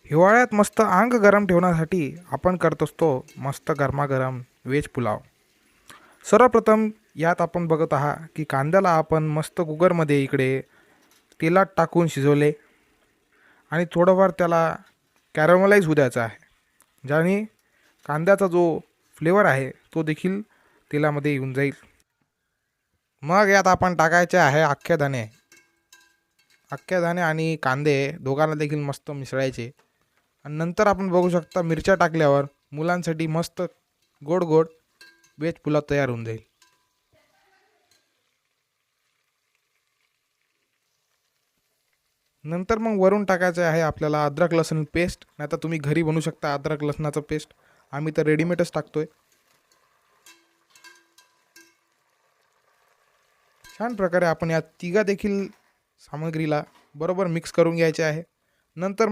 हिवाळ्यात मस्त अंग गरम ठेवण्यासाठी आपण करत असतो मस्त गरमागरम व्हेज पुलाव. सर्वप्रथम यात आपण बघत आहात की कांद्याला आपण मस्त कुकरमध्ये इकडे तेलात टाकून शिजवले आणि थोडंफार त्याला कॅरमलाइज होऊ द्यायचं आहे, ज्याने कांद्याचा जो फ्लेवर आहे तो देखील तेलामध्ये येऊन जाईल. मग यात आपण टाकायचे आहे अख्खे धणे. अख्खे धणे आणि कांदे दोघांना देखील मस्त मिसळायचे आणि नंतर आपण बघू शकता मिरच्या टाकल्यावर मुलांसाठी मस्त गोड गोड व्हेज पुलाव तयार होऊन जाईल. नंतर मग वरून टाकायचं आहे आपल्याला अद्रक लसूण पेस्ट, नाही तर तुम्ही घरी बनवू शकता अद्रक लसणाचं पेस्ट. आम्ही तर रेडीमेडच टाकतोय. छान प्रकारे आपण या तिघा देखील सामग्रीला बरोबर मिक्स करून घ्यायचे आहे. नंतर